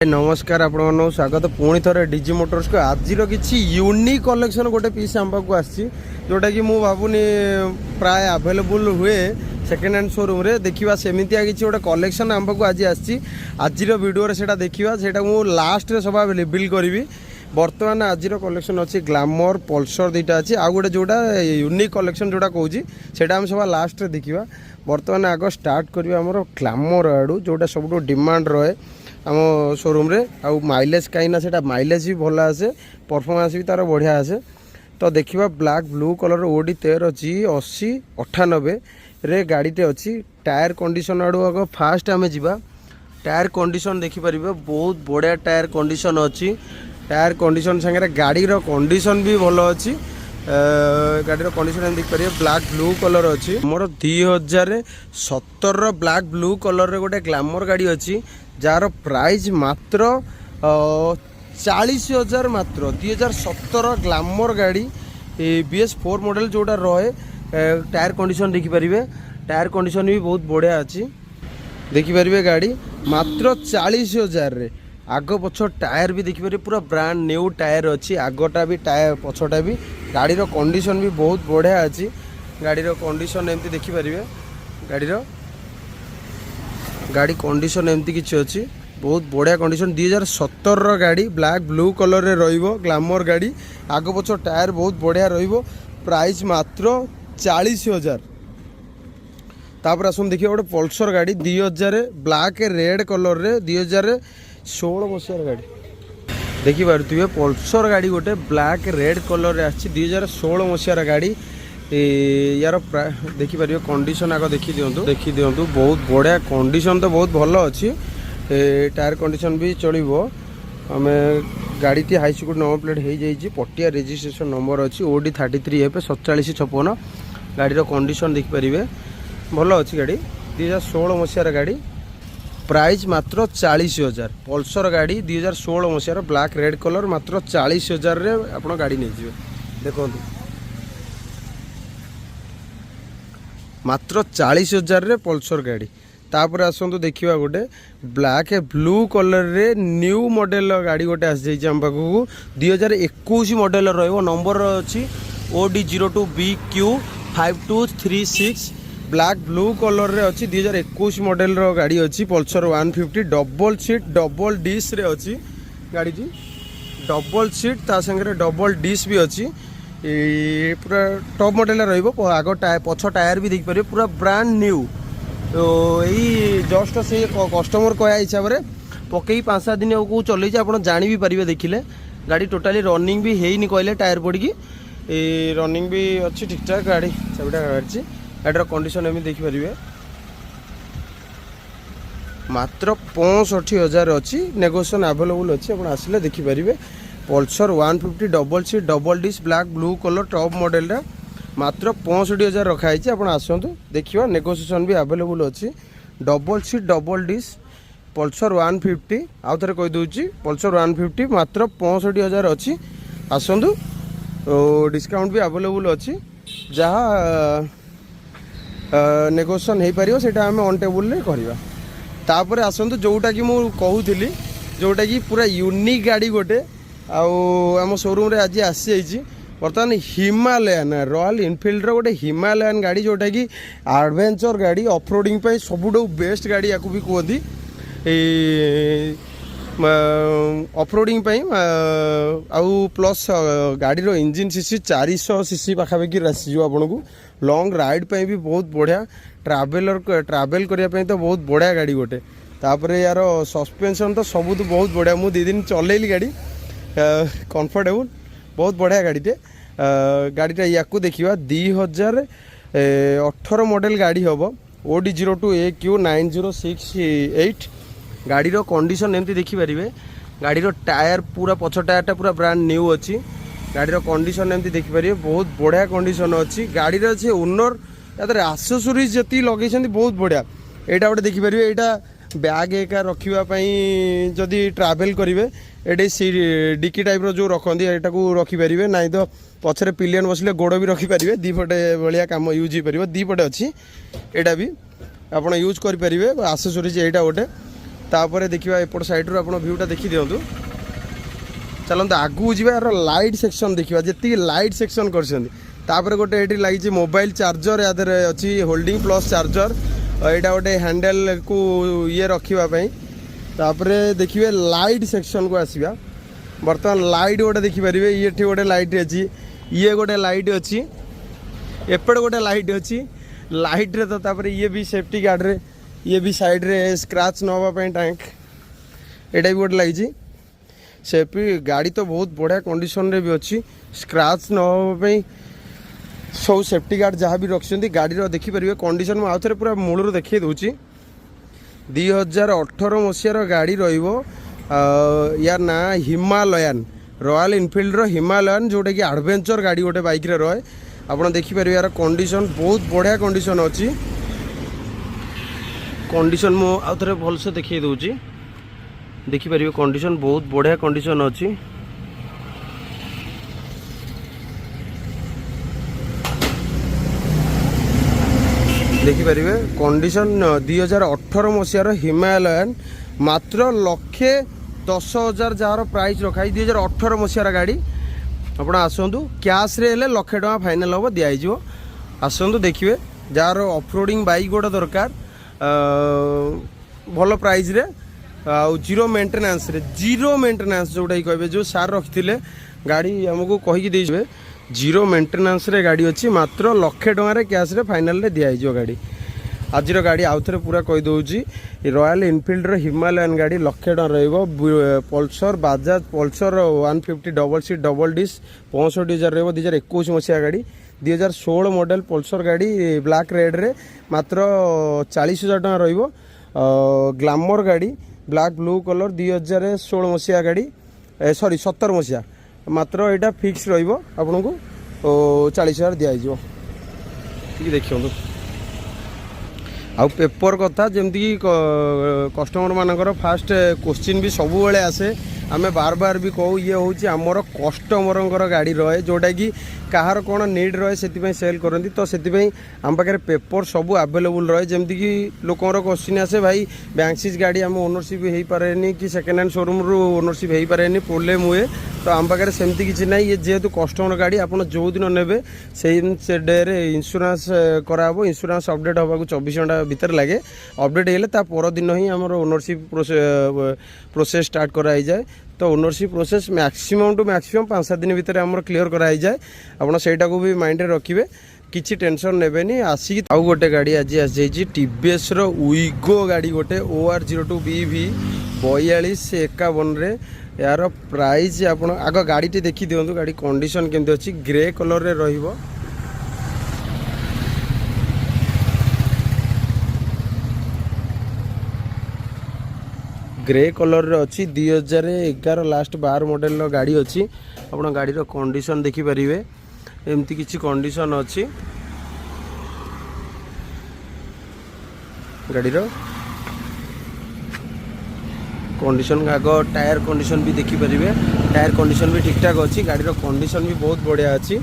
नमस्कार आपण स्वागत पुणी थोड़े डीजी मोटर्स को आज किसी यूनिक कलेक्शन गोटे पीस आम पाक आसी जोटा कि मुझे भावुनी प्राय अवेलेबल हुए सेकेंड हैंड शोरूम रे देखा सेमतिया किसी गोटे कलेक्शन आम पाक आज आज वीडियो से देखा से लास्ट रे सब रिविल करी बर्तमान आज कलेक्शन अच्छी ग्लैमर पल्सर दुईटा अच्छी आउ गोटे जोटा यूनिक कलेक्शन जोटा कौन से सब लास्ट रे देखा बर्तमान आग स्टार्ट करवा आम ग्लैमर आड़ू जोटा सब डिमांड रहे आम शोरूम रे आउ माइलेज कहीं से माइलेज भी भल आसे परफॉर्मेंस भी तार बढ़िया आसे तो देखा ब्लैक ब्लू कलर ओडी 13 जी 80 98 रे गाड़ीटे अच्छी टायर कंडीशन आड़ू आग फास्ट आम जा टायर कंडीशन देखिपर बहुत बढ़िया टायर कंडीशन अच्छी टायर कंडीशन सागर गाड़ीर कंडीशन भी भल अच्छी गाड़ीर कंडीशन देखिपर ब्लैक ब्लू कलर अच्छी मोर 2017 ब्लैक ब्लू कलर रे गोटे ग्लैमर गाड़ी अच्छी जार प्राइस मात्र 40,000 मात्र 2017 ग्लैमर गाड़ी BS4 मॉडल जोटा रहे टायर कंडीशन देखिपर टायर कंडीशन भी बहुत बढ़िया अच्छी देखिपर गाड़ी मात्र 40,000 रे आग पछ टायर भी देखिपर पूरा ब्रांड न्यू टायर अच्छी आगटा भी टायर पछटा भी गाड़ीर कंडीशन भी बहुत बढ़िया अच्छी गाड़ीर कंडीशन एमती देखिपर गाड़ी कंडीशन एमती किसी अच्छी बहुत बढ़िया कंडीशन 2017 गाड़ी ब्लैक ब्लू कलर रे रहिबो ग्लैमर गाड़ी आग पछ टायर बहुत बढ़िया रहिबो प्राइस मात्र 40,000 तापर आसुन देखिए गोटे पल्सर गाड़ी 2000 ब्लैक रेड कलर रे 2016 मसीहार गाड़ी देखिपे पल्सर गाड़ी गोटे ब्लैक रेड कलर रे आछि 2016 मसीहार गाड़ी यार देखिपर कंडीशन आग देखी दिंतु बहुत बढ़िया कंडीशन तो बहुत भल अच्छी टायर कंडीशन भी चलो आम गाड़ी T high security number plate हो जाइए पटिया रजिस्ट्रेशन नंबर अच्छी OD 33F 4756 गाड़ीर कंडीशन देखिपर भल अच्छी गाड़ी 2016 मसीहार गाड़ी प्राइस मात्र 40,000 पल्सर गाड़ी 2016 मसीहार ब्लैक रेड कलर मात्र 40,000 रे आप गाड़ी नहीं देखो मात्र 40,000 रे पल्सर गाड़ी तापर आसतु देखा गोटे ब्लैक ब्लू कलर रे न्यू मॉडल गाड़ी गोटे आसी आम पाखक 2021 मॉडल नंबर अच्छी OD 02BQ 5236 black blue colour रे अच्छी 2021 मॉडल गाड़ी अच्छी Pulsar 150 double seat double dish रे अच्छी गाड़ी जी डबल सीट ता संगे डबल डिश भी अच्छी पूरा टॉप मॉडल आग टायर पछ टायर भी देखिपर पूरा ब्रांड न्यू तो यही जस्ट से कस्टमर कह हिसाब से पकई 5-7 दिन को चल आप जानी भी पारे देखिले गाड़ी टोटाली रनिंग भी है कहले टायर पड़ी रनिंग भी अच्छी ठीक ठाक गाड़ी सबटा गाड़ी गाड़ीर कंडीशन एम देखिपर मात्र 65,000 अच्छी नेगोशिएशन अवेलेबल अच्छी आप आसिले देखिपारे Pulsar 150 double seat double disc black blue colour top model मात्र 65,000 रखाई आप आसतु देखिए नेगोशिएशन भी अवेलेबल अच्छी double seat double dish Pulsar 150 आउ थे कहीदे पल्सर 150 मात्र 65,000 अच्छी आसतु डिस्काउंट भी अवेलेबल अच्छी जहाँ नेगोशिएशन हो पार से ऑन टेबल करवा तापर आसतु जोटा कि मुझे कहूली जोटा कि पूरा यूनिक गाड़ी गोटे आम शोरूम रे आज आसी बर्तमान हिमालयन रॉयल इनफिल्ड गोटे हिमालयन गाड़ी जोटा कि एडवेंचर गाड़ी ऑफरोडिंग पे सबुठू बेस्ट गाड़ी या भी कहती ऑफरोडिंग आउ प्लस गाड़ी रो इंजिन सीसी 400 सीसी पाखापाखि आसीज आपन को लॉन्ग राइड पे भी बहुत बढ़िया ट्रावेल करने तो बहुत बढ़िया गाड़ी गोटे तापर यार सस्पेंशन तो सब तो बहुत बढ़िया मुझे 2 दिन चलैली गाड़ी कंफर्टेबल बहुत बढ़िया गाड़ीटे गाड़ीटा या देखा 2018 मॉडल गाड़ी हम OD 02AQ 9068 गाड़ीर कंडीशन एमती देखिपर गाड़ीर टायर पूरा पछ टायरटा पूरा ब्रांड न्यू अच्छी गाड़ीर कंडीशन एमती देखिपर बहुत बढ़िया कंडीशन अच्छी गाड़ी अच्छे ओनर एक्सेसरीज जी लगे बहुत बढ़िया यहाँ गोटे देखिपर यहाँ बैग एका रखापी जदि ट्रावेल करेंगे ये डिकी टाइप जो रखती यहाँ को रखिपारे ना तो पछरे पिलियन बसले गोड़ भी रखिपारे दीपटे भाया कम यूज हो पार दीपटे अच्छी यहाँ भी आप यूज करेंगे एक्सेसरीज यहाँ गोटे तापर देखा एपट सैड्रु आप भ्यूटा देखी दिंतु चलते आगू जी यार लाइट सेक्शन देखा जी लाइट सेक्शन कर गोटे ये लगी मोबाइल चार्जर या अच्छी होल्डिंग प्लस चार्जर यहाँ गोटे हैंडल को ये रखापी देखिए लाइट सेक्शन को आसवा बर्तमान लाइट गोटे देखिपारे ये गोटे लाइट अच्छी ये गोटे लाइट अच्छी एपट गोटे लाइट अच्छी लाइट रे तो तापर ये भी सेफ्टी गार्ड रे ये भी साइड रे स्क्रैच न होगा टैंक एटा भी गोटे लगी सेफ्टी गाड़ी तो बहुत बढ़िया कंडीशन रे भी अच्छी स्क्रैच न होगा सब सेफ्टी गार्ड जहाँ भी रखिंट गाड़ी देखिपारे कंडीशन में आउ थे पूरा मूलर देखी दूची 2018 मसीहार गाड़ी यार ना हिमालयन रॉयल इनफिल्ड रो हिमालयन जोटा कि एडवेंचर गाड़ी गोटे बाइक रे रहे आपड़ देखिपारे यार कंडीशन बहुत बढ़िया कंडीशन अच्छी कंडीशन मु आउ थे भलसे देखी दूची देखिपारे कंडीशन बहुत बढ़िया कंडीशन अच्छी देखिपारे कंडीशन 2018 मसीहार हिमालयन मात्र 1,10,000 जार प्राइस रखाई 2018 मसीहार गाड़ी आप आसतु कैश रे 1,00,000 टका फाइनाल हम दिज्व आसतु देखिए जार ऑफरोडिंग बाइक गोटे दरकार भल प्राइस रे जीरो मेंटेनेंस रे जीरो मेंटेनेंस जोटा कहे जो सार रखी गाड़ी आमको कहीकि देवे जीरो मेंटेनेंस रे गाड़ी अच्छी मात्र 1,00,000 टकर कैश रे फाइनाल रे दिज्व गाड़ी आज गाड़ी आउ थे पूरा कहीदे रॉयल इनफिल्ड रो हिमालयन गाड़ी 1,00,000 टका Pulsar Bajaj Pulsar 150 double seat double disc 65,000 रहा 2021 मसीहा गाड़ी 2016 मॉडल पल्सर गाड़ी ब्लैक रेड रे मात्र 40,000 टका ग्लैमर गाड़ी ब्लैक ब्लू कलर 2016 मसीहा गाड़ी सॉरी 17 मसीहा मात्र यहाँ फिक्स रन को 40,000 दिज्व देखिए आउ पेपर कथा जमती कस्टमर मानकर फास्ट क्वेश्चन भी सब बेले आसे आमे बार बार भी कहू ये हूँ आमर कस्टमर गाड़ी रहे जोटा कि कहार कौन नीड रहे से सेल करती तो से आम पाखे पेपर सब आवेलेबल रहे जमती कि लोकर क्वेश्चन आसे भाई बैंक्सिस गाड़ी आम ओनरशिप हो पारे कि सेकेंड हैंड शोरूम रू ओनरशिप हो पारे प्रोब्लेम हुए तो आम पाखे सेमती किसी ना ये जेहेतु कस्टमर गाड़ी आप जो दिन ने से डे रे इंश्योरेंस कराब इंश्योरेंस अपडेट होगा 24 घंटा भीतर लगे अपडेट होले ता पर दिन ही आम ओनरशिप प्रोसेस स्टार्ट कराई जाए तो ownership process maximum to maximum 5-7 दिन भीतर आम क्लीयर कराई जाए आपड़ सेटा को भी माइंड रे रखिए किसी टेंशन नेबेनी आसिक आउ गोटे गाड़ी आज आसी टीवीएस रो उइगो गाड़ी गोटे OR02 BV 4251 रे यार प्राइस आप आग गाड़ी देखी दिंतु गाड़ी कंडीशन केमती अच्छी ग्रे कलर रे रहिबो ग्रे कलर रे अच्छी 2011 लास्ट 12 मॉडल गाड़ी अच्छी आप गाड़ी रो कंडीशन देखी पारिबे एमती किसी कंडीशन अच्छी गाड़ी रो कंडीशन आग टायर कंडीशन भी देखी पारिबे टायर कंडीशन भी ठीक ठाक अच्छी गाड़ी रो कंडीशन भी बहुत बढ़िया अच्छी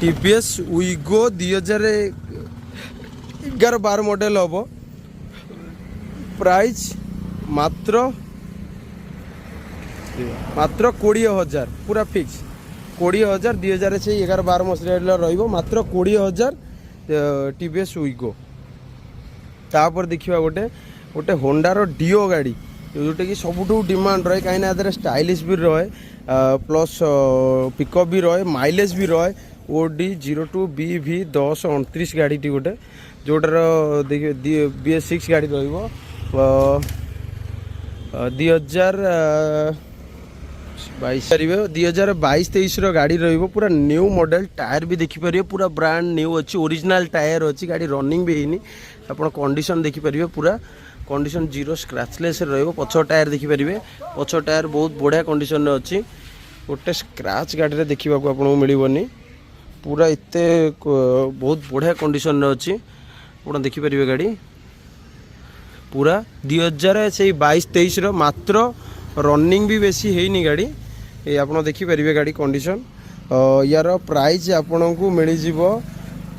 टीवीएस उइगो 2011-12 मॉडल हम प्राइस मात्र 20,000 पूरा फिक्स 20,000 2011-12 मसीहा रहिबो मात्र 20,000 टीवीएस उइगो तापर देखिबा गोटे होंडा रो डिओ गाड़ी जोटा कि सबुठू डिमांड रहे कहीं स्टाइलिश भी रहे प्लस पिकअप भी रहे माइलेज भी रहे OD02 BV 1029 गाड़ी गोटे जोटार देखिए BS6 गाड़ी रहिबो 2022-23 गाड़ी रहिबो पूरा न्यू मॉडल टायर भी देखिपारे पूरा ब्रांड न्यू अच्छी ओरिजिनल टायर अच्छी गाड़ी रनिंग भी हैनी आप कंडीशन देखिपारे पूरा कंडीशन जीरो स्क्रैचलेस रहिबो पछ टायर देखिपारे पछ टायर बहुत बढ़िया कंडीशन रे अच्छी गोटे स्क्रैच गाड़ी रे देखिबाको आपको मिलबनी पूरा इत्ते बहुत बढ़िया कंडीशन रे अच्छी आप देखिपारे गाड़ी पूरा 2022-23 मात्र रनिंग भी बेसी हैनी गाड़ी ये आप देखिपारे गाड़ी कंडीशन यार प्राइस आपन को मिल जिवो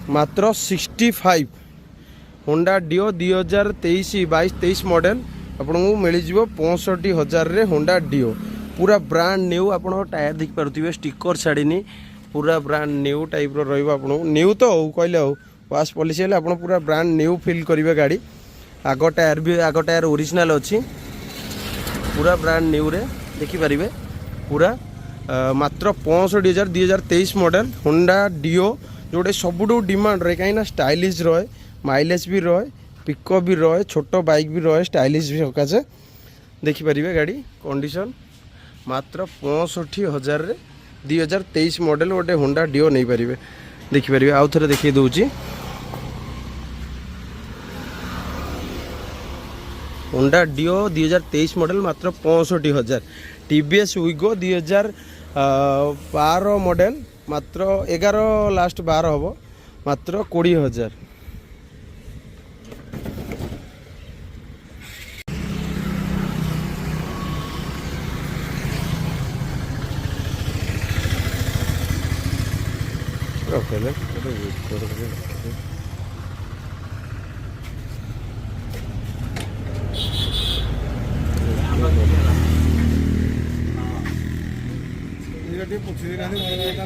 मात्र 65 होंडा डिओ 2023-22-23 मॉडल आपको मिल 65,000 होंडा डिओ पूरा ब्रांड न्यू। आप टायर देखिपे स्टिकर छाड़नी पूरा ब्रांड न्यू टाइप रो न्यू तो कहले वाश पॉलिश है आप पूरा ब्रांड न्यू फील करेंगे गाड़ी। आग टायर ओरिजिनल अच्छी पूरा ब्रांड न्यू रे देखिपारे पूरा मात्र 65,000 2023 मॉडल होंडा डिओ जोटे सबुठू डिमांड रहे कहीं स्टाइलिश रहे माइलेज भी रहे पिकअप भी रहे छोट बाइक भी रहे स्टाइलिश भी सकाशे देखिपारे गाड़ी कंडीशन मात्र 65,000 2023 मॉडल गोटे होंडा डिओ नहीं पारे देखिपारे। आउ थे देखिए दूची होंडा डिओ 2023 मॉडल मात्र 65,000। टीवीएस विगो 2012 मॉडल मात्र 11 लास्ट 12 हम मात्र 20,000।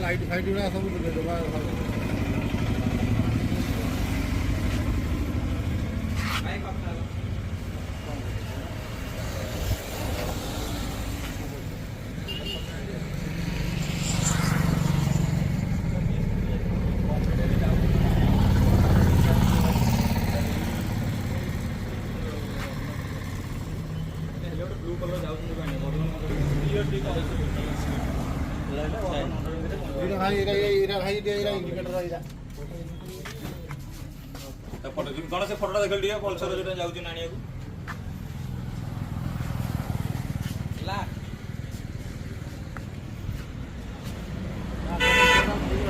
लाइट फाइट सब कौन से फोटो देख लिया पल्सर जो जाऊँ नाणी